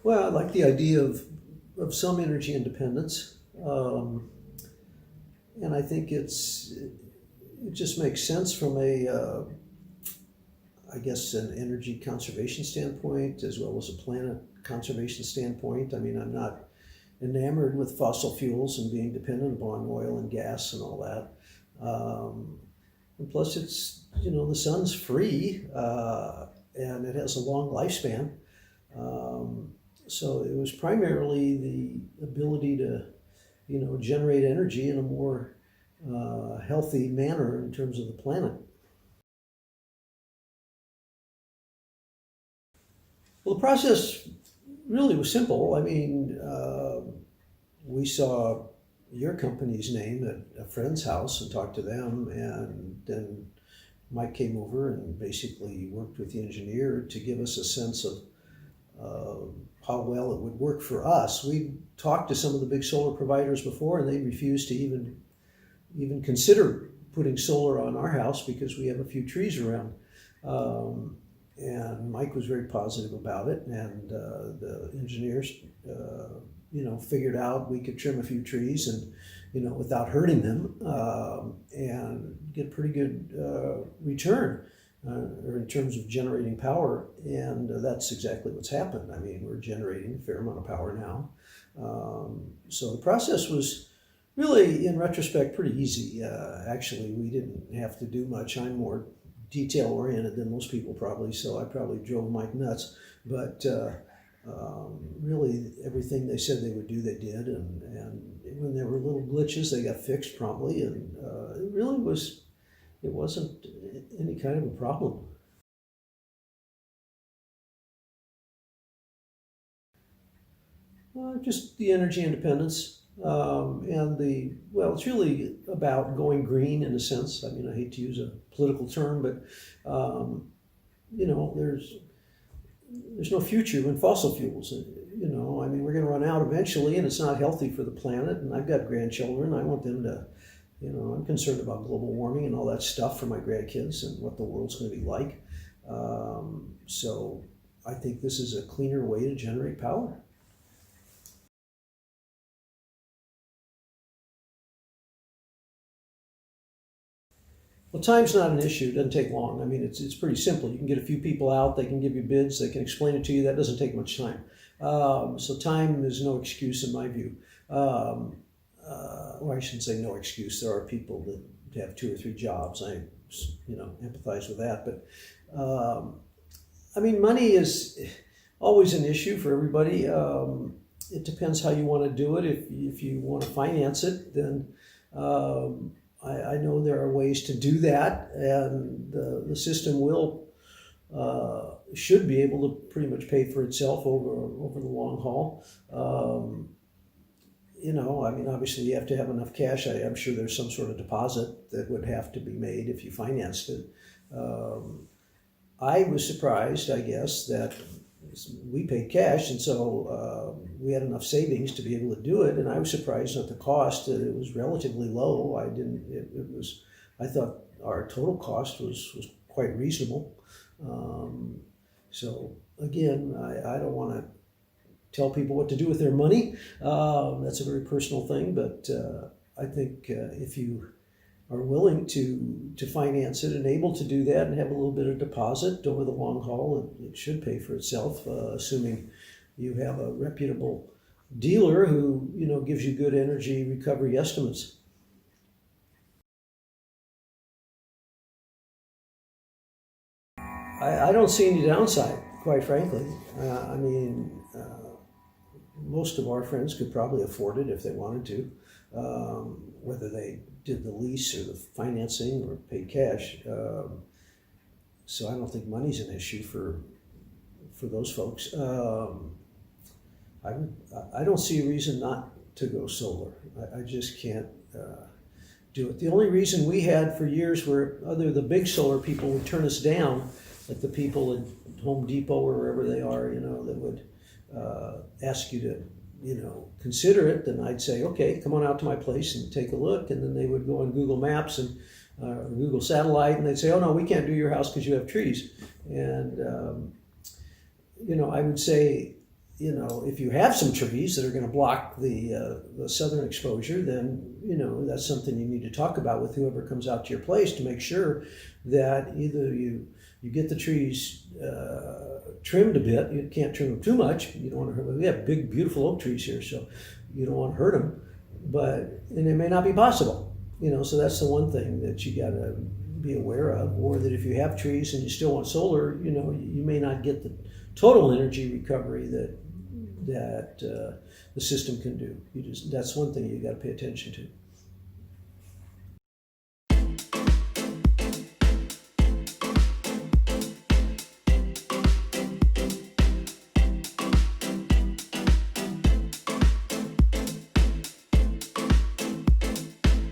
Well, I like the idea of some energy independence. And I think it just makes sense from I guess, an energy conservation standpoint as well as a planet conservation standpoint. I mean, I'm not enamored with fossil fuels and being dependent upon oil and gas and all that. And plus, the sun's free and it has a long lifespan. So it was primarily the ability to, generate energy in a more healthy manner in terms of the planet. Well, the process really was simple. I mean, we saw your company's name at a friend's house and talked to them, and then Mike came over and basically worked with the engineer to give us a sense of how well it would work for us. We talked to some of the big solar providers before, and they refused to even consider putting solar on our house because we have a few trees around. And Mike was very positive about it, and the engineers, figured out we could trim a few trees and, without hurting them, and get pretty good return or in terms of generating power. And that's exactly what's happened. I mean, we're generating a fair amount of power now. So the process was really, in retrospect, pretty easy. Actually, we didn't have to do much. I'm more detail-oriented than most people probably, so I probably drove Mike nuts. But really, everything they said they would do, they did. And when there were little glitches, they got fixed promptly. And it wasn't any kind of a problem. Just the energy independence. It's really about going green in a sense. I mean, I hate to use a political term, but, there's no future in fossil fuels. I mean, we're going to run out eventually, and it's not healthy for the planet. And I've got grandchildren. I want them to, I'm concerned about global warming and all that stuff for my grandkids and what the world's going to be like. So I think this is a cleaner way to generate power. Well, time's not an issue. It doesn't take long. I mean, it's pretty simple. You can get a few people out. They can give you bids. They can explain it to you. That doesn't take much time. So time is no excuse in my view. Or I shouldn't say no excuse. There are people that have 2 or 3 jobs. I, empathize with that. But I mean, money is always an issue for everybody. It depends how you want to do it. If you want to finance it, then I know there are ways to do that, and the system should be able to pretty much pay for itself over the long haul. I mean, obviously you have to have enough cash. I'm sure there's some sort of deposit that would have to be made if you financed it. I was surprised, I guess, that we paid cash, and so we had enough savings to be able to do it. And I was surprised at the cost; that it was relatively low. I thought our total cost was quite reasonable. So again, I don't want to tell people what to do with their money. That's a very personal thing, but I think if you are willing to finance it and able to do that and have a little bit of deposit over the long haul, it should pay for itself, assuming you have a reputable dealer who gives you good energy recovery estimates. I don't see any downside, quite frankly. I mean, most of our friends could probably afford it if they wanted to, whether they did the lease or the financing or paid cash. So I don't think money's an issue for those folks. I don't see a reason not to go solar. I just can't do it. The only reason we had for years were the big solar people would turn us down, like the people at Home Depot or wherever they are, that would ask you to, consider it. Then I'd say, okay, come on out to my place and take a look. And then they would go on Google Maps and Google Satellite, and they'd say, oh no, we can't do your house because you have trees. And, I would say, you know, if you have some trees that are going to block the southern exposure, then, you know, that's something you need to talk about with whoever comes out to your place to make sure that either you get the trees trimmed a bit. You can't trim them too much. You don't want to hurt them. We have big, beautiful oak trees here, so you don't want to hurt them. And it may not be possible, you know, so that's the one thing that you got to be aware of. Or that if you have trees and you still want solar, you know, you may not get the total energy recovery that the system can do. That's one thing you got to pay attention to.